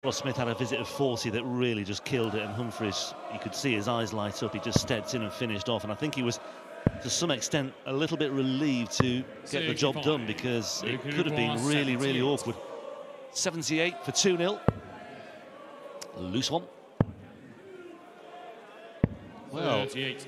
Well, Smith had a visit of 40 that really just killed it, and Humphries, you could see his eyes light up. He just stepped in and finished off, and I think he was, to some extent, a little bit relieved to get the job done, because it could have been really, really awkward. 78 for 2-0. Loose one. Well, 38.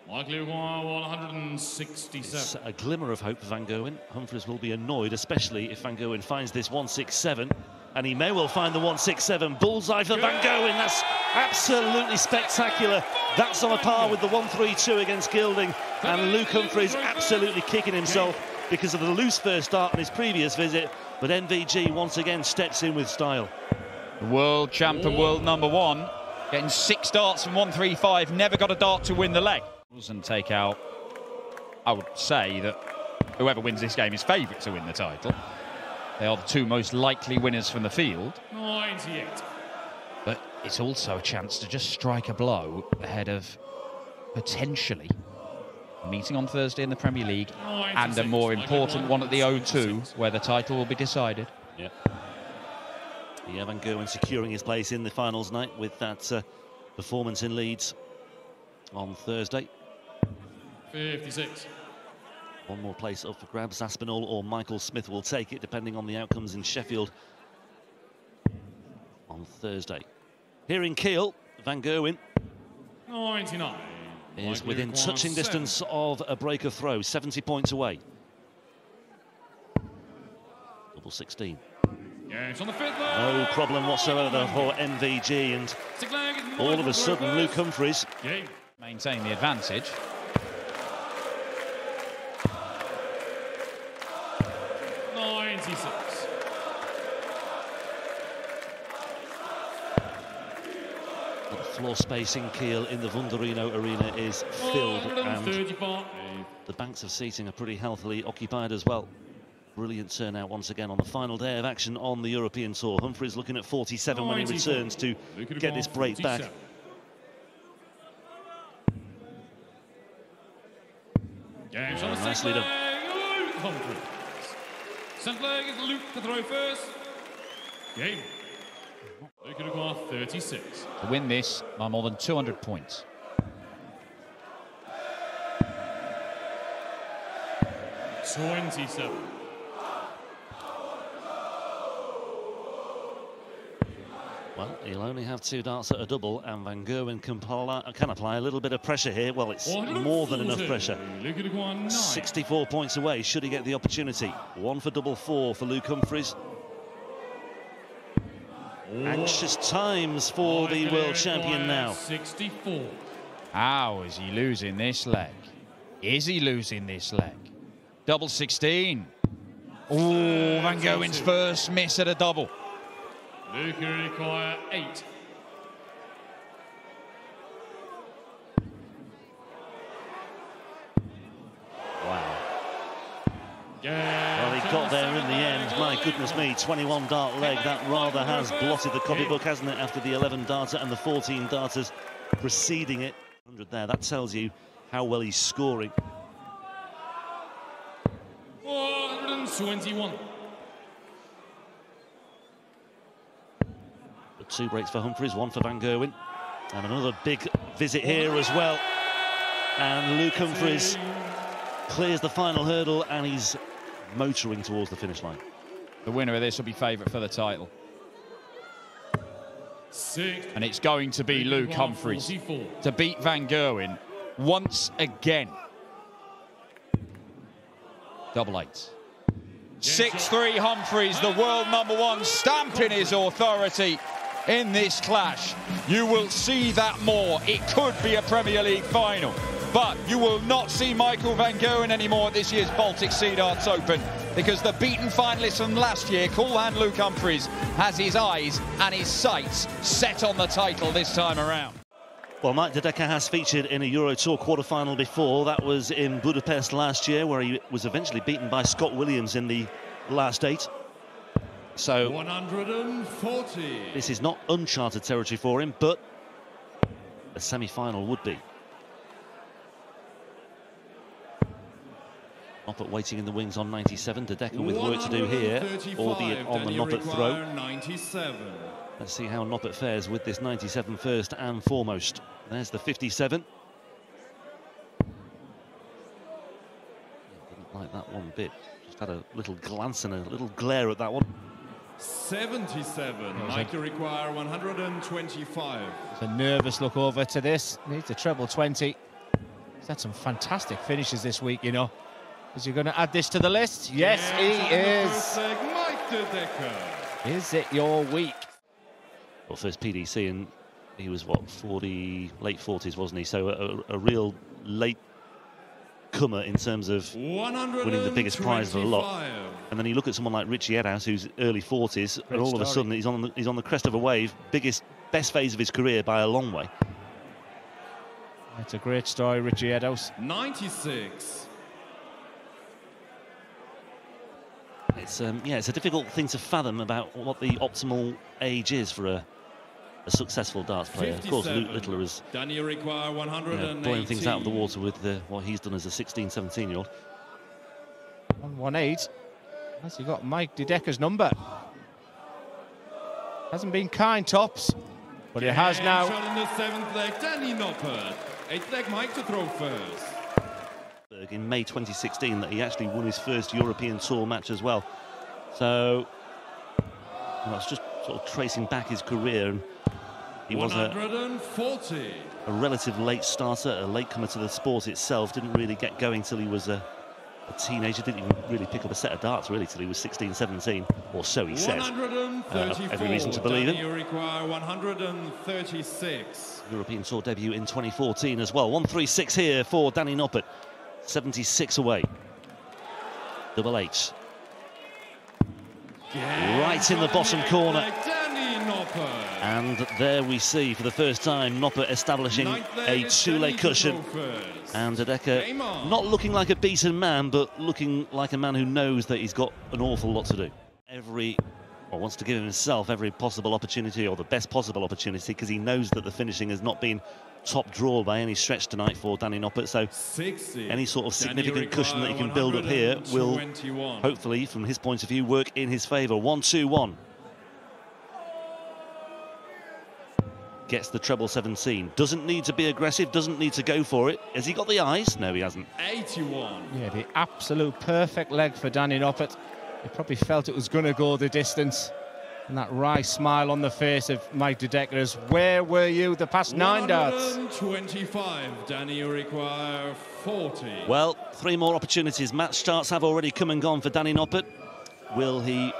Likely 167. It's a glimmer of hope for Van Gerwen. Humphries will be annoyed, especially if Van Gerwen finds this 167. And he may well find the 167. Bullseye for Van Gerwen. That's absolutely spectacular. That's on a par with the 132 against Gilding. And Luke Humphries absolutely kicking himself because of the loose first start on his previous visit. But MVG once again steps in with style. World champ and world #1. Getting 6 darts from 135. Never got a dart to win the leg. And take out, I would say that whoever wins this game is favourite to win the title. They are the 2 most likely winners from the field. 98. But it's also a chance to just strike a blow ahead of potentially a meeting on Thursday in the Premier League 96. and a more important one at the O2 where the title will be decided. Yeah. Yeah, Van Gerwen securing his place in the finals night with that performance in Leeds on Thursday. 56. One more place up for grabs. Aspinall or Michael Smith will take it, depending on the outcomes in Sheffield on Thursday. Here in Kiel, Van Gerwen 99. is within touching distance of a break of throw, 70 points away. Double 16. Yes, on the 5th. No problem whatsoever for MVG, and all of a sudden Luke Humphries Maintain the advantage. The floor space in Kiel in the Wunderino Arena is filled, and the banks of seating are pretty healthily occupied as well. Brilliant turnout once again on the final day of action on the European Tour. Humphries looking at 47 when he returns to get this break back. Nicely done. Centre leg is Luke to throw first. Game. Luke to go 36. To win this by more than 200 points. 27. Well, he'll only have 2 darts at a double, and Van Gerwen can apply a little bit of pressure here. Well, it's more than enough pressure. 64 points away, should he get the opportunity. 1 for double 4 for Luke Humphries. Anxious times for the world champion now. 64. How is he losing this leg? Is he losing this leg? Double 16. Oh, Van Gerwen's first miss at a double. Luke require 8. Wow. Well, he got there in the end. My goodness me, 21 dart leg. That rather has blotted the copybook, hasn't it, after the 11 darter and the 14 darters preceding it. 100 there. That tells you how well he's scoring. 121. 2 breaks for Humphries, 1 for Van Gerwen. And another big visit here as well. And Luke Humphries clears the final hurdle, and he's motoring towards the finish line. The winner of this will be favourite for the title. 6. And it's going to be Luke Humphries to beat Van Gerwen once again. Double 8. 6-3 Humphries, the world #1, stamping his authority in this clash. You will see that more. It could be a Premier League final, but you will not see Michael Van Gerwen anymore at this year's Baltic Sea Darts Open, because the beaten finalist from last year, cool hand Luke Humphries, has his eyes and his sights set on the title this time around. Well, Mike De Decker has featured in a Euro Tour quarter-final before. That was in Budapest last year, where he was eventually beaten by Scott Williams in the last 8. So 140. This is not uncharted territory for him, but a semi-final would be. Noppert waiting in the wings on 97. Dedeker with work to do here, albeit on the Noppert throw. 97. Let's see how Noppert fares with this 97 first and foremost. There's the 57. Didn't like that one bit. Just had a little glance and a little glare at that one. 77. Mike to require 125. It's a nervous look over to this. Needs a treble 20. He's had some fantastic finishes this week, you know. Is he going to add this to the list? Yes, he is. Mike Dedeker. Is it your week? Well, first PDC, and he was, what, 40, late 40s, wasn't he? So a real late comer in terms of winning the biggest prize of the lot. And then you look at someone like Richie Edhouse, who's early 40s, and all of a sudden he's on the crest of a wave, best phase of his career by a long way. It's a great story, Richie Edhouse. 96. It's it's a difficult thing to fathom about what the optimal age is for a successful darts player. 57. Of course, Luke Littler is blowing things out of the water with what he's done as a 16, 17-year-old. 118. Has he got Mike Dedeker's number? Hasn't been kind, Tops, but it has now. Shot in the 7th leg, Danny Noppert. 8th leg, Mike to throw first. In May 2016 that he actually won his first European Tour match as well. So it's just sort of tracing back his career, and he was a relative late starter, a latecomer to the sport itself. Didn't really get going till he was a teenager. Didn't even really pick up a set of darts really till he was 16, 17, or so he says. Every reason to believe him. You require 136. European Tour debut in 2014 as well. 136 here for Danny Noppert. 76 away. Double H. Right in the bottom corner. And there we see, for the first time, Noppert establishing a two-leg cushion. And Dedeker not looking like a beaten man, but looking like a man who knows that he's got an awful lot to do. Wants to give himself every possible opportunity, or the best possible opportunity, because he knows that the finishing has not been top draw by any stretch tonight for Danny Noppert. So 60. Any sort of significant cushion that he can build up here will, hopefully, from his point of view, work in his favour. 1-2-1. Gets the treble 17. Doesn't need to be aggressive, doesn't need to go for it. Has he got the eyes? No, he hasn't. 81. Yeah, the absolute perfect leg for Danny Noppert. He probably felt it was going to go the distance. And that wry smile on the face of Mike Dedeker is, where were you the past 9 darts? 125. Danny, you require 40. Well, 3 more opportunities. Match starts have already come and gone for Danny Noppert. Will he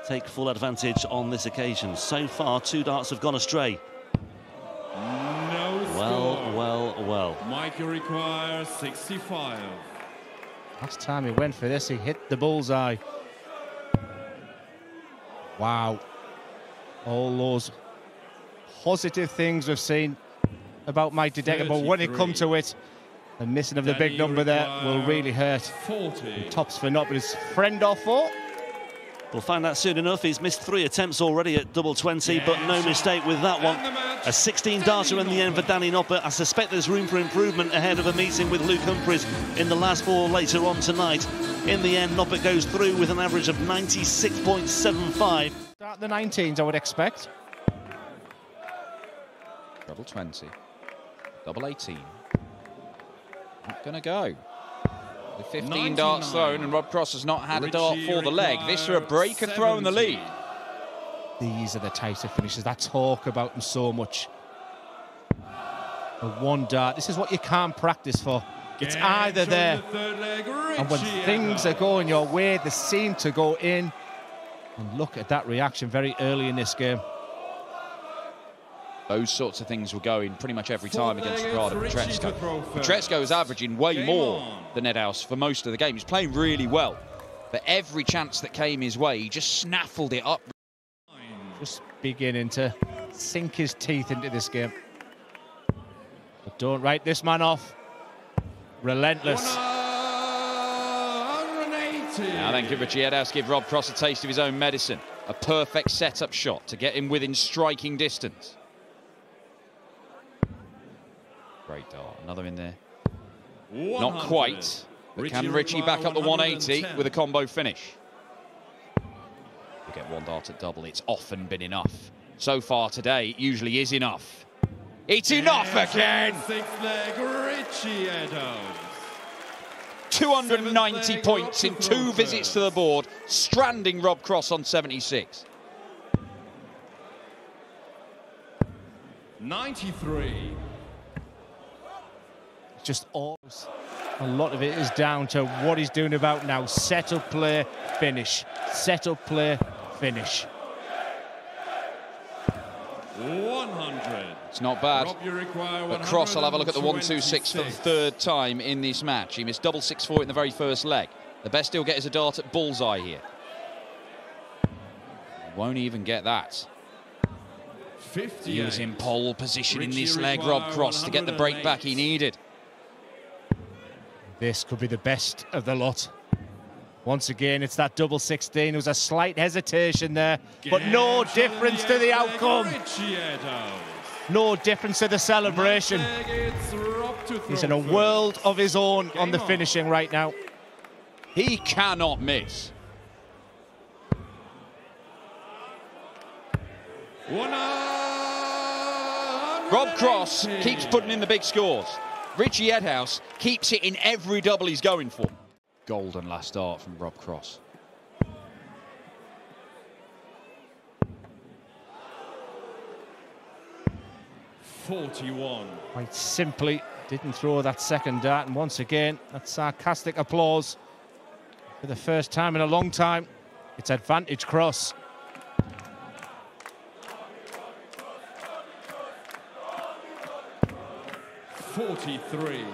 take full advantage on this occasion? So far, 2 darts have gone astray. No score. Well. Mike, you require 65. Last time he went for this, he hit the bullseye. Wow. All those positive things we've seen about Mike Dedeker, but when it comes to it, the missing of the big number there will really hurt. 40. Tops for Noppert, his friend or foe. We'll find out soon enough. He's missed 3 attempts already at double 20, but no mistake with that one. A 16-darter in the end for Danny Noppert. I suspect there's room for improvement ahead of a meeting with Luke Humphries in the last 4 later on tonight. In the end, Noppert goes through with an average of 96.75. Start the 19s, I would expect. Double 20. Double 18. Not going to go. The 15 99. darts thrown, and Rob Cross has not had a dart for the leg. This for a breaker throw in the lead. These are the types of finishes I talk about them so much. A 1 dart. This is what you can't practice for. It's either there, and when things are going your way, they seem to go in. And look at that reaction very early in this game. Those sorts of things were going pretty much every time against Ricardo Pietreczko. Pietreczko was averaging way more than Edhouse for most of the game. He's playing really well. But every chance that came his way, he just snaffled it up. Just beginning to sink his teeth into this game. But don't write this man off. Relentless. Now then, could Richie Edhouse give Rob Cross a taste of his own medicine? A perfect setup shot to get him within striking distance. Great dart. Another in there. 100. Not quite. Can Richie back up the 180 with a combo finish? We get one dart at double. It's often been enough. So far today, it usually is enough. It's enough again! 290 points in 2 visits to the board, stranding Rob Cross on 76. 93. Just always, a lot of it is down to what he's doing about now. Set up play, finish. Set up play, finish. 100. It's not bad. But Cross will have a look at the 1-2-6 for the 3rd time in this match. He missed double 6-4 in the very first leg. The best he'll get is a dart at bullseye here. He won't even get that. 58. He was in pole position in this leg, Rob Cross, to get the break back he needed. This could be the best of the lot. Once again, it's that double 16. There was a slight hesitation there, but no difference to the outcome. No difference to the celebration. He's in a world of his own on the finishing right now. He cannot miss. Rob Cross keeps putting in the big scores. Richie Edhouse keeps hitting every double he's going for. Golden last start from Rob Cross. .41. Quite simply didn't throw that second dart, and once again, that sarcastic applause. For the first time in a long time, it's advantage Cross. .43.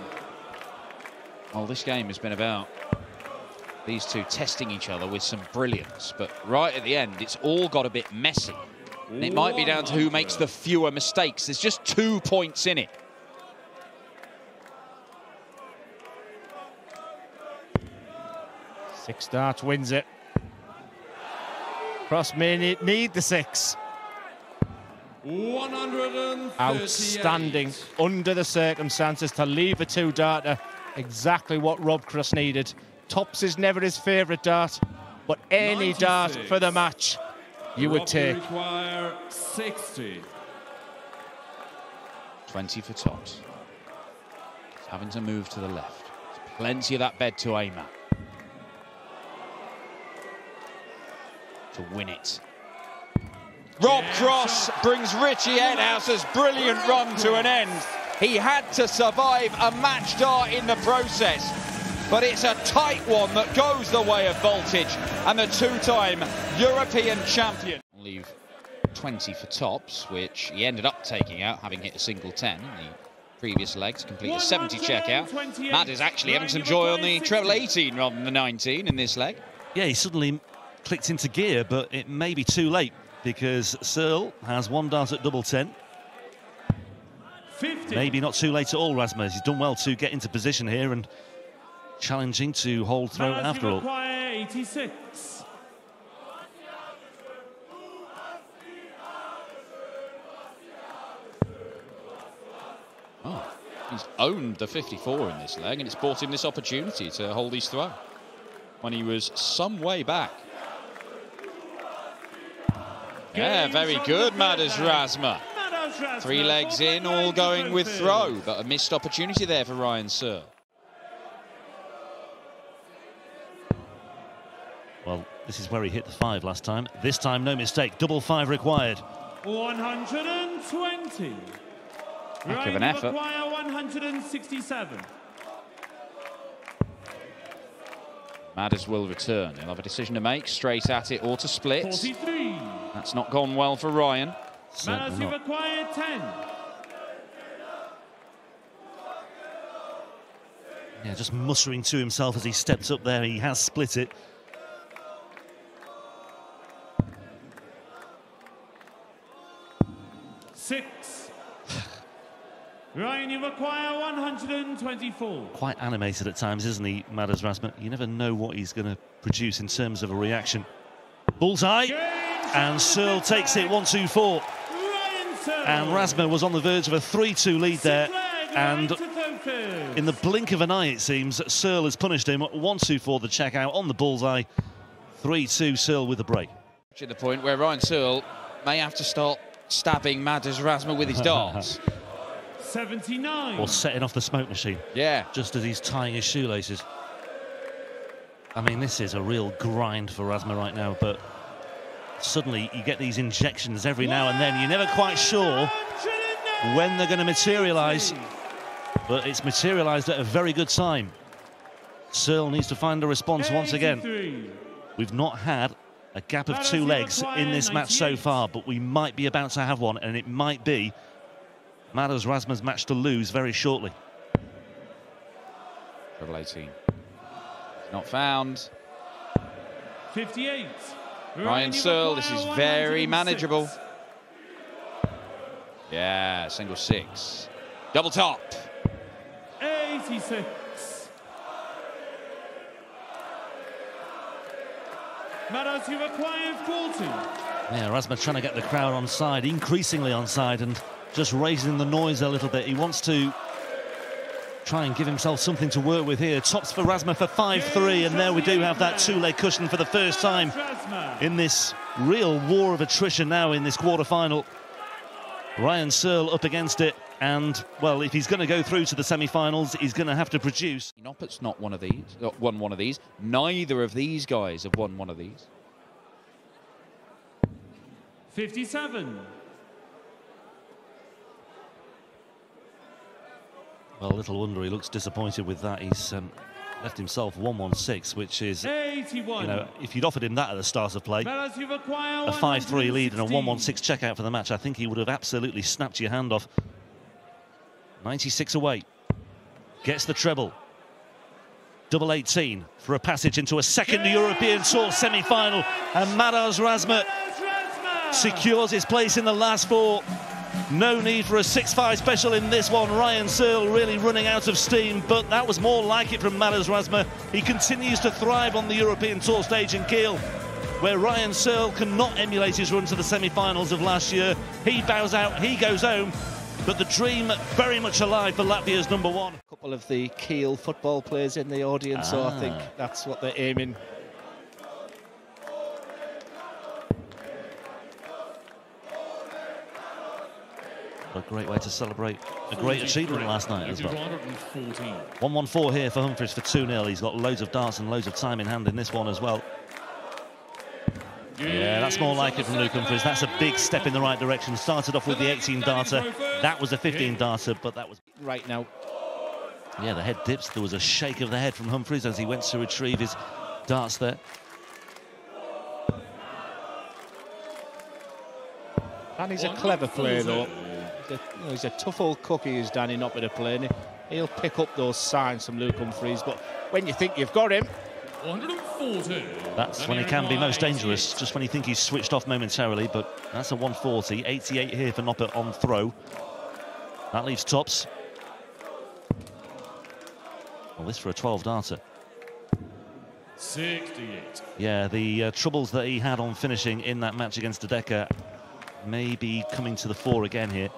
Well, this game has been about these two testing each other with some brilliance, but right at the end, it's all got a bit messy. And it might be down to who makes the fewer mistakes. There's just 2 points in it. Six darts wins it. Cross may need the 6. 138. Outstanding under the circumstances to leave a 2-darter. Exactly what Rob Cross needed. Tops is never his favourite dart, but any 96. dart for the match you would take. Require 60. 20 for tops. He's having to move to the left. There's plenty of that bed to aim at. To win it. Rob Cross brings Richie Edhouse's brilliant run to an end. He had to survive a match dart in the process, but it's a tight one that goes the way of Voltage and the 2-time European champion. Leave 20 for tops, which he ended up taking out, having hit a single 10 in the previous leg to complete a 70 checkout. Matt is actually having some joy on the treble 18 rather than the 19 in this leg. Yeah, he suddenly clicked into gear, but it may be too late, because Searle has one dart at double 10. 50. Maybe not too late at all, Rasmus. He's done well to get into position here and challenging to hold throw after all. 86. Oh, he's owned the 54 in this leg, and it's bought him this opportunity to hold his throw when he was some way back. Yeah, very good, Madas Razma. 3 legs in, all going with throw, but a missed opportunity there for Ryan Searle. Well, this is where he hit the 5 last time. This time, no mistake. Double 5 required. 120. Heck of an effort. 167. Madas will return. He'll have a decision to make, straight at it or to split. 43. That's not gone well for Ryan. Madas, you've acquired 10. Yeah, just muttering to himself as he steps up there. He has split it. Six. Ryan, you've acquired 124. Quite animated at times, isn't he, Madas Rasmus? You never know what he's going to produce in terms of a reaction. Bullseye, and Searle takes it 1-2-4. And Rasmus was on the verge of a 3-2 lead there, and Open. In the blink of an eye, it seems, Searle has punished him. 1-2 for the checkout on the bullseye. 3-2 Searle with the break. To the point where Ryan Searle may have to start stabbing Madars Razma with his darts. 79. Or setting off the smoke machine. Yeah. Just as he's tying his shoelaces. I mean, this is a real grind for Razma right now, but suddenly you get these injections every now and then. You're never quite sure when they're going to materialise, but it's materialised at a very good time. Searle needs to find a response once again. We've not had a gap of 2 legs in this match so far, but we might be about to have one, and it might be Madars Razma's match to lose very shortly. Treble 18. Not found. 58. Ryan Searle, this is very manageable. Yeah, single 6. Double top. 86. Madars, you've acquired 40. Yeah, Razma trying to get the crowd on side, increasingly on side, and just raising the noise a little bit. He wants to try and give himself something to work with here. Tops for Razma for 5-3, and there we do have that 2-leg cushion for the first time in this real war of attrition now in this quarter-final. Ryan Searle up against it, and, well, if he's going to go through to the semi-finals, he's going to have to produce. Noppert's not one of these, won one of these. Neither of these guys have won one of these. 57. Well, little wonder he looks disappointed with that. He's left himself 1-1-6, which is, 81. you know, if you'd offered him that at the start of play, Madars, you've acquired a 5-3 lead and a 116. 1-1-6 checkout for the match, I think he would have absolutely snapped your hand off. 96 away. Gets the treble. Double 18 for a passage into a second European Tour semi-final. And Madars Razma secures his place in the last 4. No need for a 6-5 special in this one. Ryan Searle really running out of steam, but that was more like it from Madars Razma. He continues to thrive on the European Tour stage in Kiel, where Ryan Searle cannot emulate his run to the semi-finals of last year. He bows out, he goes home, but the dream very much alive for Latvia's number 1. A couple of the Kiel football players in the audience, so I think that's what they're aiming. A great way to celebrate a great achievement last night as well. 114. 1-1-4 here for Humphries for 2-0. He's got loads of darts and loads of time in hand in this one as well. Yeah, that's more like it from Luke Humphries. That's a big step in the right direction. Started off with the 18 darter. That was a 15 darter, but that was Right now. Yeah, the head dips. There was a shake of the head from Humphries as he went to retrieve his darts there. Danny's a clever player, though. He's a tough old cookie, is Danny Noppert playing. He'll pick up those signs from Luke Humphries, but when you think you've got him, 140. That's when he can be most dangerous, just when you think he's switched off momentarily, but that's a 140. 88 here for Noppert on throw. That leaves tops. Well, this for a 12 darter. 68. Yeah, the troubles that he had on finishing in that match against Dedeker may be coming to the fore again here.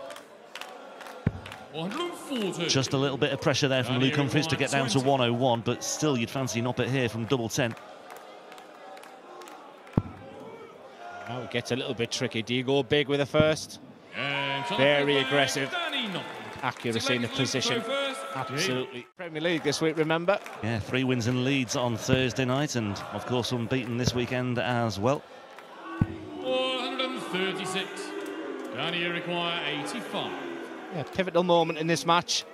140. Just a little bit of pressure there from Luke Humphries to get down to 101, but still you'd fancy Noppert here from double 10. now it gets a little bit tricky. Do you go big with the first? Very aggressive. Accuracy in the position. Absolutely. Premier League this week, remember? Yeah, 3 wins and leads on Thursday night, and of course unbeaten this weekend as well. 436. Danny require 85. Yeah, pivotal moment in this match.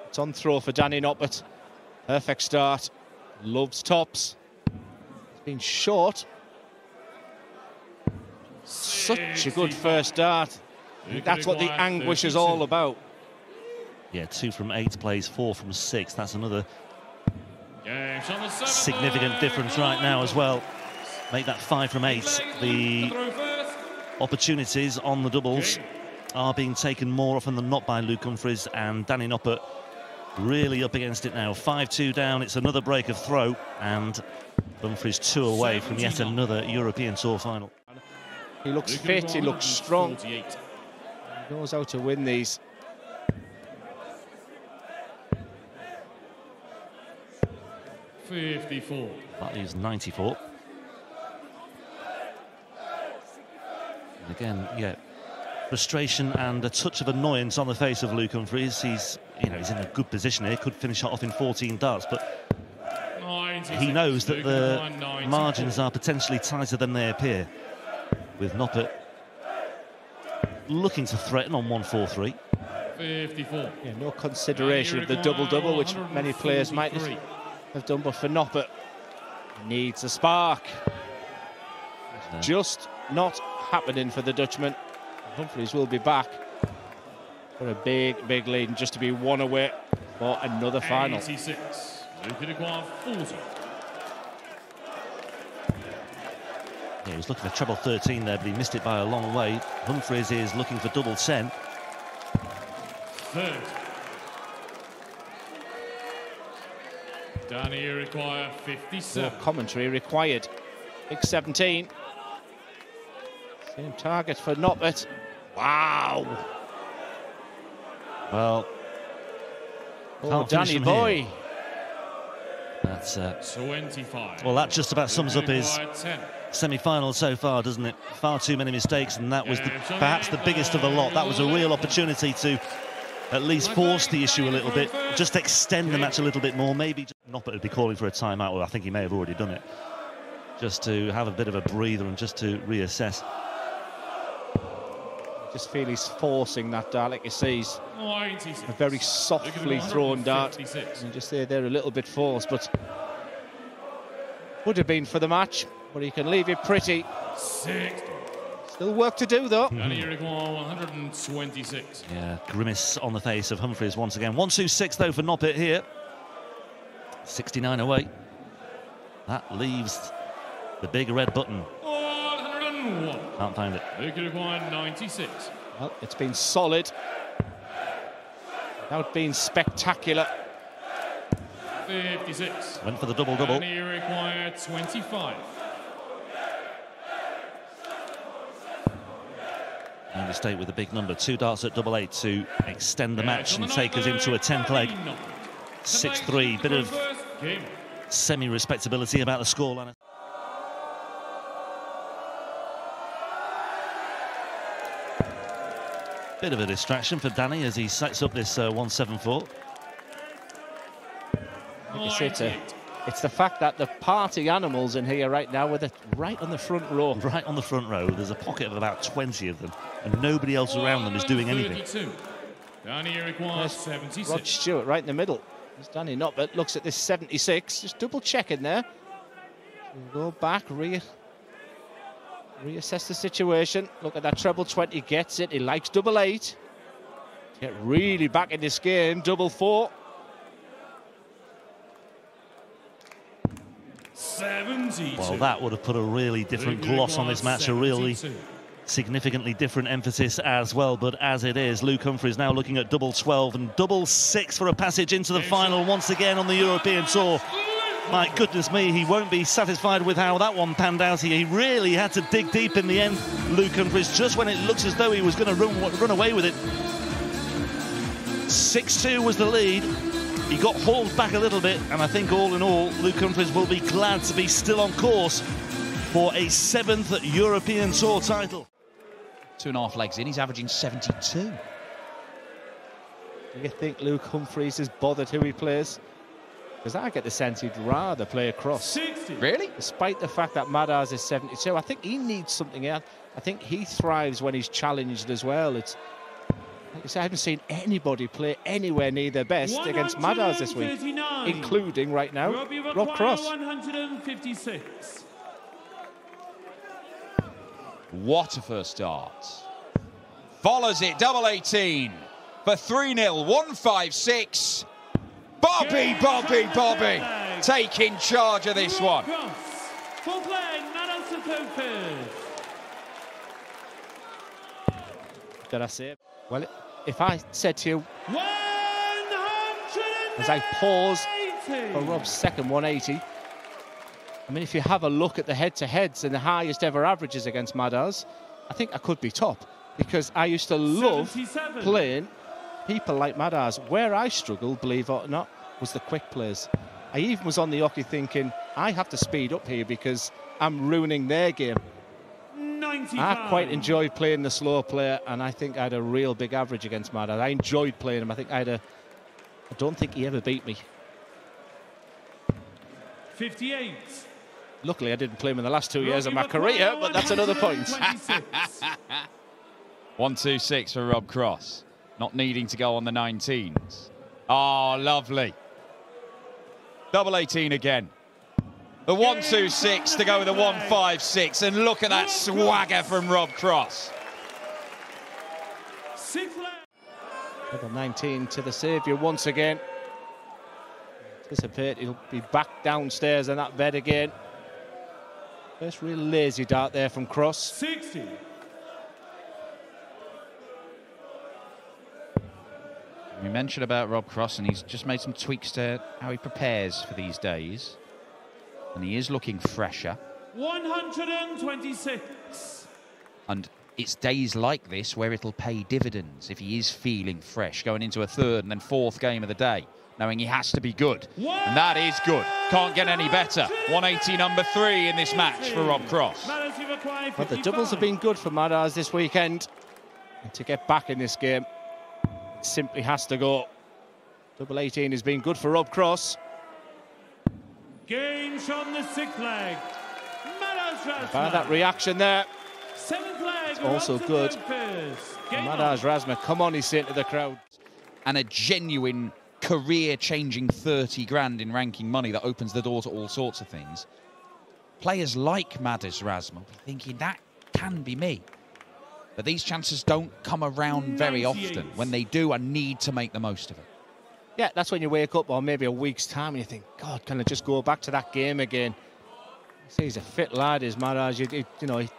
It's on throw for Danny Noppert. Perfect start. Loves tops. It's been short. Such a good first start. That's what the anguish is all about. Yeah, 2 from 8 plays, 4 from 6. That's another significant difference right now as well. Make that 5 from 8. The opportunities on the doubles are being taken more often than not by Luke Humphries, and Danny Noppert really up against it now. 5-2 down. It's another break of throw, and Humphries 2 away from yet another European Tour final. He looks fit, he looks strong. He knows how to win these. 54. That leaves 94. And again, yeah, frustration and a touch of annoyance on the face of Luke Humphries. He's in a good position here. Could finish off in 14 darts, but he knows that the margins are potentially tighter than they appear. With Noppert looking to threaten on 143. 54. Yeah, no consideration of the double-double, which many players might have done, but for Noppert, needs a spark. Just not happening for the Dutchman. Humphries will be back for a big, big lead, and just to be one away for another final. 86. Luke require 40. Yeah, he was looking for treble 13 there, but he missed it by a long way. Humphries is looking for double 10. 30. Danny require 57. More commentary required. Big 17. Same target for Noppert. Wow. Well, oh, Danny boy. Here. That's 25. well, that just about sums up his 10. semi-final so far, doesn't it? Far too many mistakes, and that was perhaps the biggest of the lot. That was a real opportunity to at least force the issue a little bit, just extend the match a little bit more. Maybe Noppert would be calling for a timeout, or I think he may have already done it, just to have a bit of a breather and just to reassess. I just feel he's forcing that dart, like you see. He's a very softly thrown dart. And just they're a little bit forced, but would have been for the match. But he can leave it pretty. 60. Still work to do, though. Danny require 126. Yeah, grimace on the face of Humphries once again. 126 though for Noppert here. 69 away. That leaves the big red button. 101. Can't find it. Luke require 96. Well, it's been solid. Without being spectacular. 56. Went for the double-double. Danny require 25. No mistake with a big number. 2 darts at double 8 to extend the match and take us into a 10th leg. 6-3. Bit of semi-respectability about the scoreline. Bit of a distraction for Danny as he sets up this 174. Like I say, it's the fact that the party animals in here right now with it right on the front row. Right on the front row. There's a pocket of about 20 of them, and nobody else around them is doing anything. Danny requires 76. Rod Stewart right in the middle. There's Danny Noppert, looks at this 76. Just double check in there. We'll go back, reassess the situation. Look at that treble 20, gets it. He likes double 8. Get really back in this game. Double 4. 72. Well, that would have put a really different gloss on this match, a really significantly different emphasis as well. But as it is, Luke Humphries now looking at double 12 and double 6 for a passage into the final once again on the European Tour. My goodness me, he won't be satisfied with how that one panned out. He really had to dig deep in the end, Luke Humphries, just when it looks as though he was going to run away with it. 6-2 was the lead. He got hauled back a little bit, and I think all in all, Luke Humphries will be glad to be still on course for a 7th European Tour title. 2.5 legs in, he's averaging 72. Do you think Luke Humphries is bothered who he plays? Because I get the sense he'd rather play across. 60. Really? Despite the fact that Madars is 72, I think he needs something else. I think he thrives when he's challenged as well. It's, like I said, I haven't seen anybody play anywhere near their best against Madars this week, including right now Rob Cross. 156. What a first start. Follows it, double 18 for 3-0, 156. Bobby taking charge of this one. Did I say it? Well, if I said to you, as I pause for Rob's second 180, I mean, if you have a look at the head-to-heads and the highest ever averages against Madars, I think I could be top, because I used to love playing people like Madars. Where I struggled, believe it or not, was the quick plays. I even was on the hockey thinking, I have to speed up here because I'm ruining their game. 95. I quite enjoyed playing the slow player, and I think I had a real big average against Madders. I enjoyed playing him. I don't think he ever beat me. 58. Luckily, I didn't play him in the last 2 years of my career, but that's another point. 1-2-6 for Rob Cross. Not needing to go on the 19s. Oh, lovely. Double 18 again. The 1-2-6 to go with the 1-5-6. And look at that swagger from Rob Cross. Double 19 to the saviour once again. Anticipate he'll be back downstairs in that bed again. First real lazy dart there from Cross. 60. We mentioned about Rob Cross, and he's just made some tweaks to how he prepares for these days. And he is looking fresher. 126. And it's days like this where it'll pay dividends if he is feeling fresh, going into a third and then fourth game of the day, knowing he has to be good. And that is good. Can't get any better. 180 number 3 in this match for Rob Cross. But the doubles have been good for Madders this weekend. And to get back in this game, it simply has to go. Double 18 has been good for Rob Cross. Game from the 6th leg. By that reaction there. 7th leg. Also good. Madders Razma, come on, he's saying to the crowd. And a genuine career-changing 30 grand in ranking money that opens the door to all sorts of things. Players like Madders Razma will be thinking, that can be me. But these chances don't come around very often. When they do, I need to make the most of it. Yeah, that's when you wake up, or maybe a week's time, and you think, God, can I just go back to that game again? He's a fit lad, is Madders. You know, he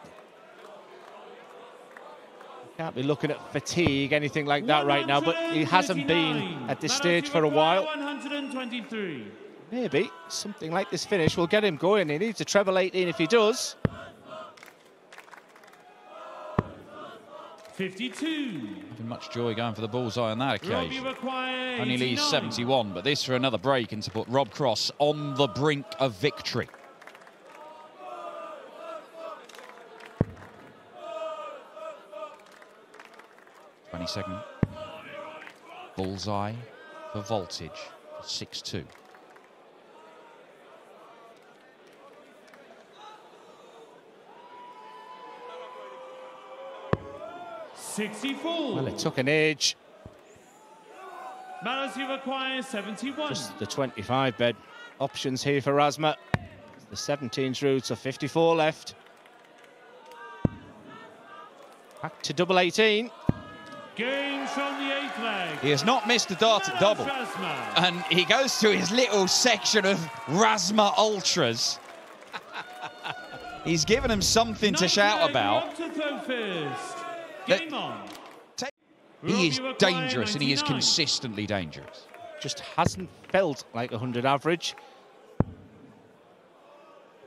can't be looking at fatigue, anything like that right now, but he hasn't been at this stage for a while. 123. Maybe something like this finish will get him going. He needs a treble 18 if he does. 52. Having much joy going for the bullseye on that occasion. Only 89. leaves 71, but this for another break and to put Rob Cross on the brink of victory. Second bullseye for Voltage for 6-2. Well, it took an age. Madders requires 71. Just the 25 bed options here for Razma. The 17 through, so 54 left. Back to double 18. Game from the 8th leg. He has not missed a dart at double. And he goes to his little section of Razma Ultras. He's given him something to shout about. Game on. He is dangerous, and he is consistently dangerous. Just hasn't felt like 100 average.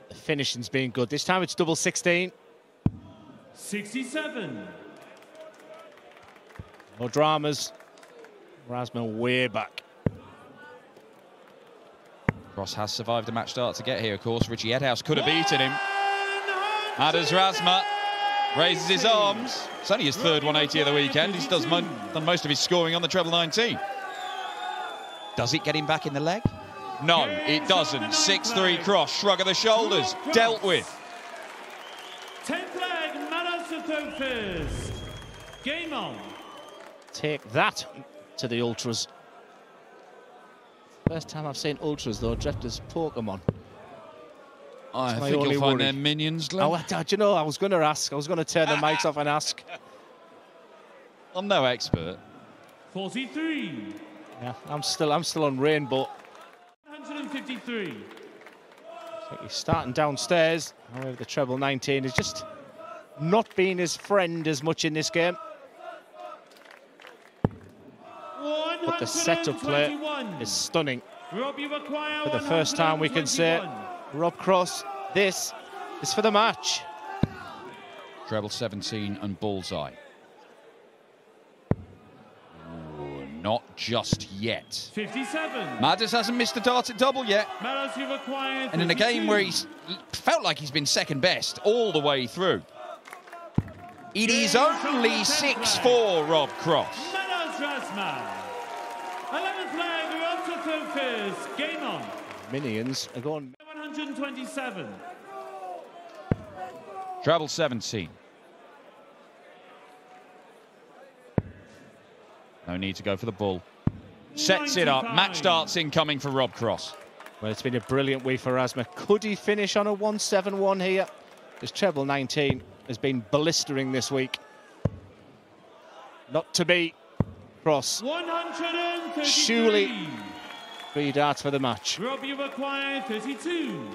The finishing's been good. This time it's double 16. 67. No dramas. Razma way back. Cross has survived a match start to get here, of course. Richie Edhouse could have beaten him. Madders Razma raises his arms. It's only his third 180 of the weekend. He's done most of his scoring on the treble 19. Does it get him back in the leg? No, it doesn't. 6-3 Cross, shrug of the shoulders, dealt with. 10th leg, Madders to third first. Game on. Take that to the Ultras. First time I've seen Ultras, though, dressed as Pokemon. I think you'll find their minions, Glenn. Oh, do you know, I was going to ask. I was going to turn the mics off and ask. I'm no expert. 43. Yeah, I'm still on Rainbow. 153. So he's starting downstairs. However, the treble 19 is just not being his friend as much in this game. But the setup play is stunning. For the first time, we can say, Rob Cross, this is for the match. Treble 17 and bullseye. not just yet. 57. Madders hasn't missed a darted double yet. Medals you've acquired. And in a game where he's felt like he's been second best all the way through. It is only 6-4, Rob Cross. Medals Rasman. 11th leg, we're up to third first. Game on. Minions are going. 127. Treble 17. No need to go for the bull. Sets it up. Match darts incoming for Rob Cross. Well, it's been a brilliant week for Rasma. Could he finish on a 171 here? His treble 19 has been blistering this week. Not to be. Cross. 133. Surely 3 darts for the match. Rob, you've acquired 32.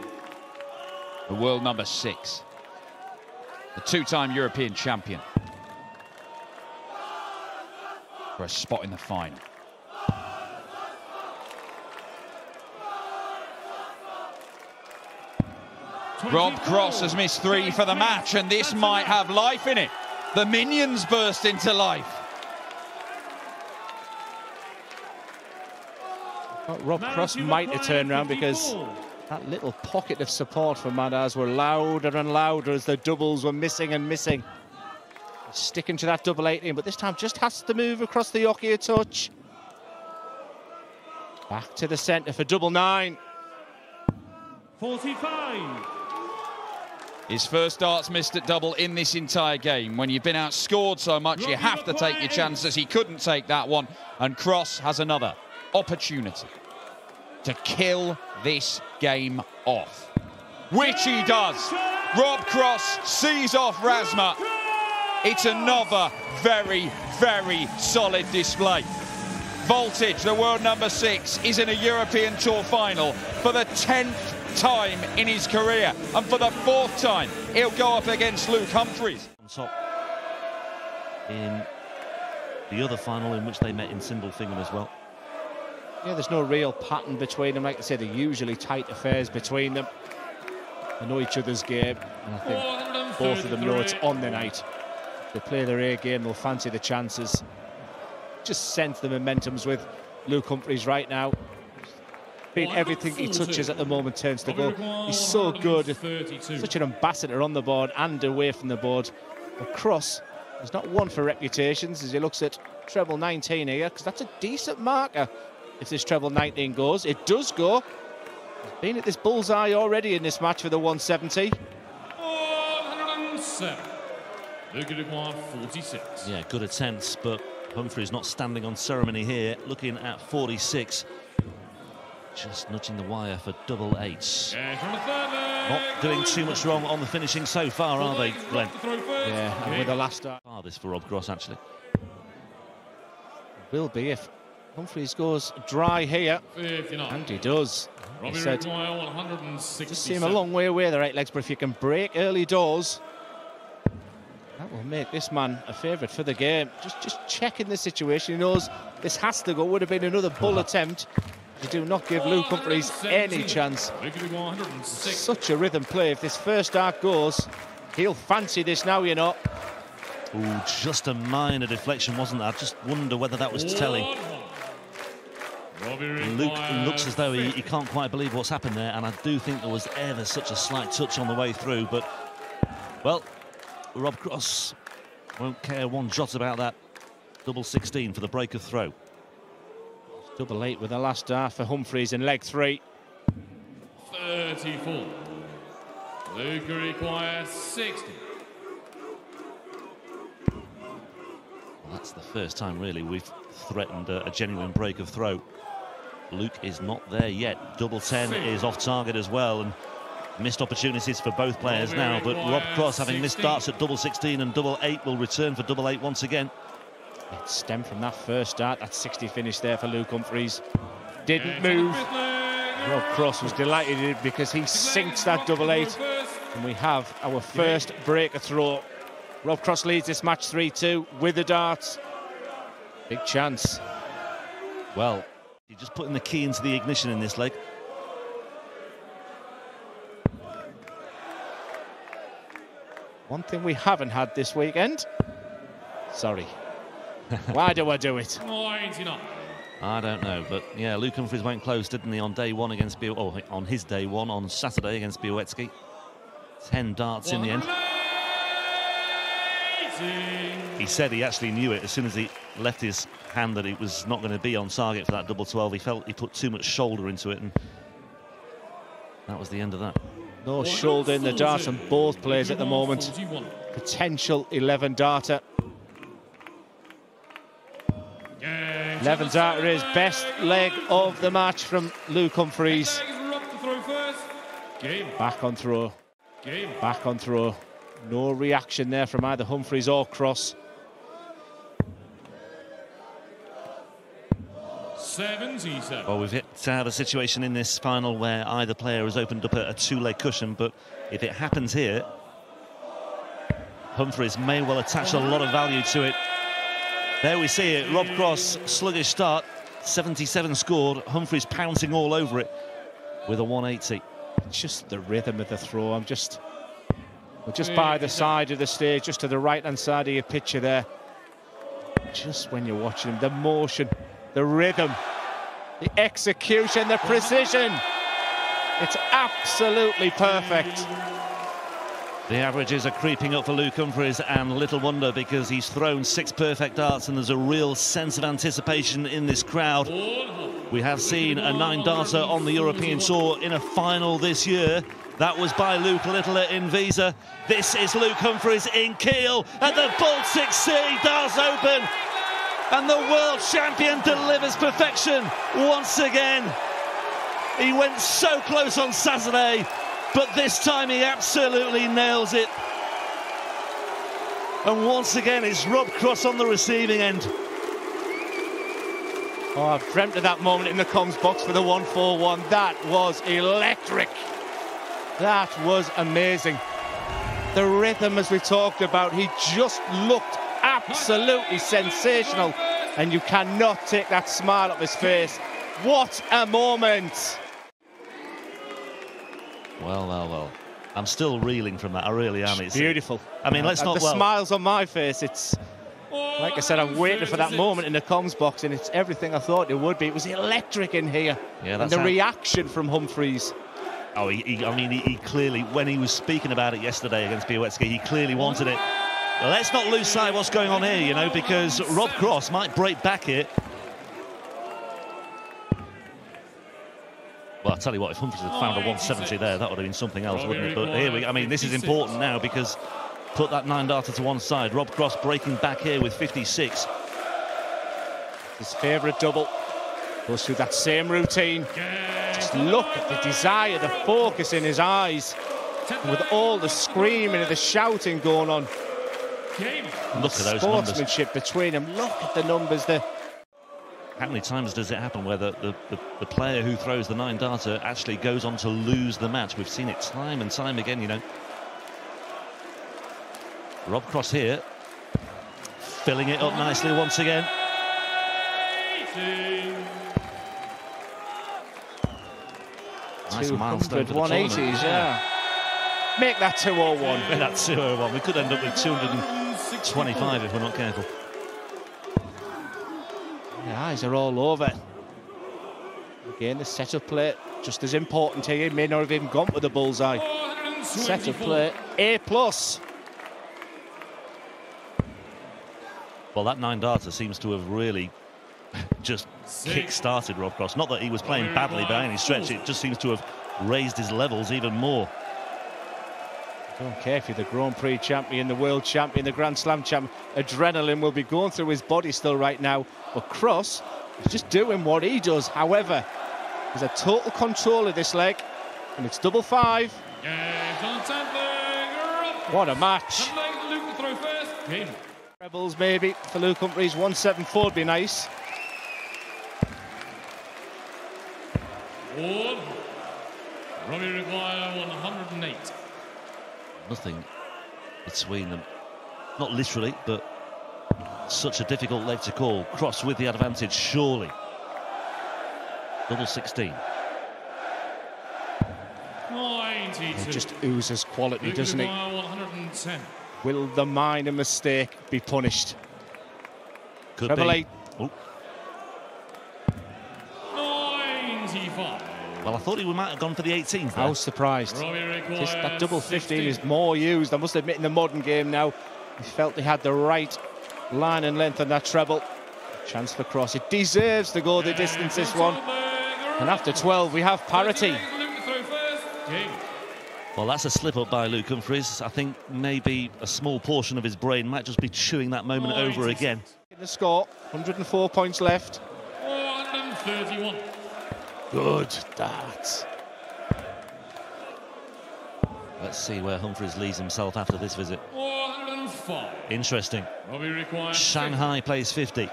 The world number 6. The 2-time European champion. For a spot in the final. Rob Cross has missed 3 for the match, and this might have life in it. The minions burst into life. Rob Cross might have turned around because that little pocket of support from Madders were louder and louder as the doubles were missing and missing. Sticking to that double 18, but this time just has to move across the hockey a touch. Back to the centre for double 9. 45. His first darts missed at double in this entire game. When you've been outscored so much, you have to take your chances. He couldn't take that one, and Cross has another opportunity to kill this game off, which he does. Rob Cross sees off Rasma. It's another very, very solid display. Voltage, the world number 6, is in a European Tour final for the 10th time in his career, and for the 4th time he'll go up against Luke Humphries. On top in the other final, in which they met in Sindelfingen as well. Yeah, there's no real pattern between them. Like I say, they're usually tight affairs between them. They know each other's game, and I think both of them know it's on the night. If they play their A game, they'll fancy the chances. Just sense the momentum's with Luke Humphries right now. Being everything he touches at the moment turns to goal. He's so good, such an ambassador on the board and away from the board. But Cross is not one for reputations as he looks at treble 19 here, because that's a decent marker if this treble 19 goes. It does go. He's been at this bullseye already in this match for the 170. 107. Luke Dubois, 46. Yeah, good attempts, but Humphries not standing on ceremony here, looking at 46. Just nudging the wire for double 8s. Not doing too much wrong on the finishing so far, are they, Glenn? Yeah, and with the last start. This for Rob Cross, actually. Will be if Humphries goes dry here. 59. And he does. He said, just seem a long way away, the right legs, but if you can break early doors, that will make this man a favourite for the game. Just checking the situation. He knows this has to go. Would have been another bull attempt. You do not give Luke Humphries any chance. Such a rhythm play. If this first dart goes, he'll fancy this now, you know. Ooh, just a minor deflection, wasn't that? I just wonder whether that was telling. Luke looks as though he can't quite believe what's happened there, and I do think there was ever such a slight touch on the way through, but, well, Rob Cross won't care one jot about that. Double 16 for the break of throw. Double 8 with the last dart for Humphries in leg 3. 34. Luke requires 60. Well, that's the first time, really, we've threatened a genuine break of throw. Luke is not there yet. Double 10 is off target as well, and missed opportunities for both players now, but Rob Cross, having missed darts at double 16 and double 8, will return for double 8 once again. It stemmed from that first dart. That 60 finish there for Luke Humphries. Didn't move. Rob Cross was delighted because he sinks that double 8. And we have our first breaker throw. Rob Cross leads this match 3-2 with the darts. Big chance. Well, you're just putting the key into the ignition in this leg. One thing we haven't had this weekend. Sorry. Why do I do it? 99. I don't know, but yeah, Luke Humphries went close, didn't he, on day one against on his day one on Saturday against Białecki. 10 darts in the end. He said he actually knew it as soon as he left his hand that it was not going to be on target for that double 12. He felt he put too much shoulder into it, and that was the end of that. No shoulder in the dart on both players at the moment. Potential 11 darter. 11 darter is best leg of the match from Luke Humphries. Back on throw. Back on throw. No reaction there from either Humphries or Cross. 77. Well, we've hit the situation in this final where either player has opened up a two-leg cushion, but if it happens here, Humphries may well attach a lot of value to it. There we see it, Rob Cross, sluggish start, 77 scored, Humphries pouncing all over it with a 180. Just the rhythm of the throw. We're just by the side of the stage, just to the right-hand side of your picture there. Just when you're watching him, the motion, the rhythm, the execution, the precision. It's absolutely perfect. The averages are creeping up for Luke Humphries, and little wonder, because he's thrown 6 perfect darts and there's a real sense of anticipation in this crowd. We have seen a 9-darter on the European Tour in a final this year. That was by Luke Littler in Visa. This is Luke Humphries in Kiel at the Baltic Sea Darts Open. And the world champion delivers perfection once again. He went so close on Saturday, but this time he absolutely nails it. And once again, it's Rob Cross on the receiving end. Oh, I've dreamt of that moment in the comms box for the 1-4-1. That was electric. That was amazing. The rhythm, as we talked about, he just looked absolutely sensational. And you cannot take that smile off his face. What a moment. Well. I'm still reeling from that. I really am. It's beautiful. I mean, let's not... The smiles on my face, it's... Like I said, I'm waiting for that moment in the comms box, and it's everything I thought it would be. It was electric in here. Yeah, that's and the reaction from Humphries. Oh, he clearly, when he was speaking about it yesterday against Białecki, he clearly wanted it. Let's not lose sight of what's going on here, you know, because Rob Cross might break back here. Well, I'll tell you what, if Humphries had found a 170 there, that would have been something else, wouldn't it? But here I mean, this is important now, because put that 9-darter to one side. Rob Cross breaking back here with 56. His favourite double. Goes through that same routine. Just look at the desire, the focus in his eyes. And with all the screaming and the shouting going on. Look at those sportsmanship numbers between them. Look at the numbers there. How many times does it happen where the player who throws the 9-darter actually goes on to lose the match? We've seen it time and time again, you know. Rob Cross here, filling it up nicely once again. Nice milestone for the 180s, yeah. Make that 201. Make that 201. We could end up with 225 if we're not careful. The eyes are all over. Again, the setup play, just as important here. He may not have even gone with the bullseye. Setup play, A+. Well, that 9-darter seems to have really just kick-started Rob Cross. Not that he was playing badly by any stretch, it just seems to have raised his levels even more. I don't care if you're the Grand Prix champion, the world champion, the Grand Slam champion. Adrenaline will be going through his body still right now. But Cross is just doing what he does. However, there's a total control of this leg. And it's 5-5. What a match. Rebels maybe for Luke Humphries. 174 would be nice. Robbie require 108. Nothing between them. Not literally, but such a difficult leg to call. Cross with the advantage, surely. Double 16. He just oozes quality, doesn't he? 110. Will the minor mistake be punished? Could Treble be. 8. Oh. 25. Well, I thought he might have gone for the 18s there. I was surprised. That double 15 is more used, I must admit, in the modern game now. He felt he had the right line and length on that treble. Chance for cross. It deserves to go the distance, this one. And after 12, we have parity. Well, that's a slip-up by Luke Humphries. I think maybe a small portion of his brain might just be chewing that moment over again. In the score, 104 points left. 131. Good darts. Let's see where Humphries leaves himself after this visit. 105. Interesting. Required Shanghai plays 50.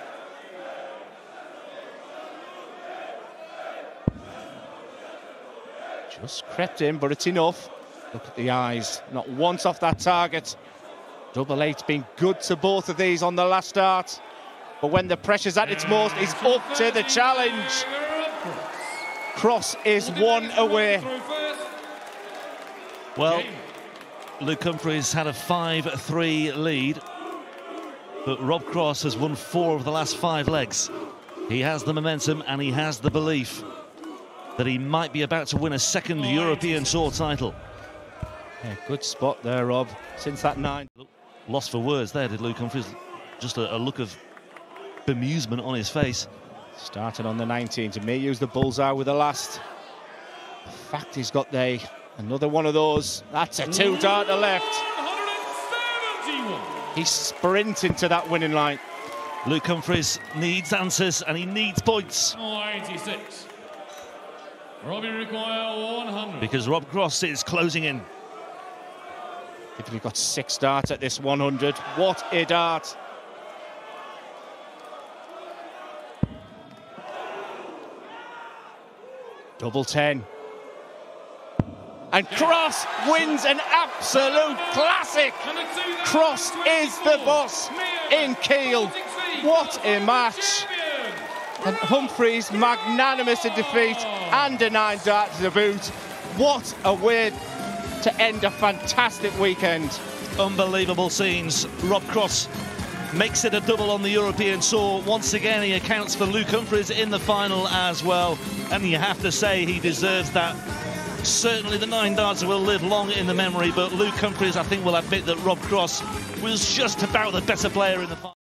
Just crept in, but it's enough. Look at the eyes, not once off that target. Double eight's been good to both of these on the last start. But when the pressure's at its most, he's up to the challenge. Cross is one away. Well, Luke Humphries had a 5-3 lead, but Rob Cross has won 4 of the last 5 legs. He has the momentum and he has the belief that he might be about to win a second European Tour title. Yeah, good spot there, Rob. Since that 9. Lost for words there, did Luke Humphries. Just a look of bemusement on his face. Started on the 19 to me, use the bullseye with the last. The fact he's got another one of those. That's a 2-darter left. 171. He's sprinting to that winning line. Luke Humphries needs answers and he needs points. 96. Robbie require 100. Because Rob Cross is closing in. If you've got 6 darts at this 100, what a dart. Double 10. And Cross wins an absolute classic. Cross is the boss in Kiel. What a match. And Humphries magnanimous in defeat and a 9 darts to boot. What a way to end a fantastic weekend. Unbelievable scenes. Rob Cross makes it a double on the European Tour. Once again, he accounts for Luke Humphries in the final as well. And you have to say he deserves that. Certainly the 9 darts will live long in the memory, but Luke Humphries, I think, will admit that Rob Cross was just about the better player in the final.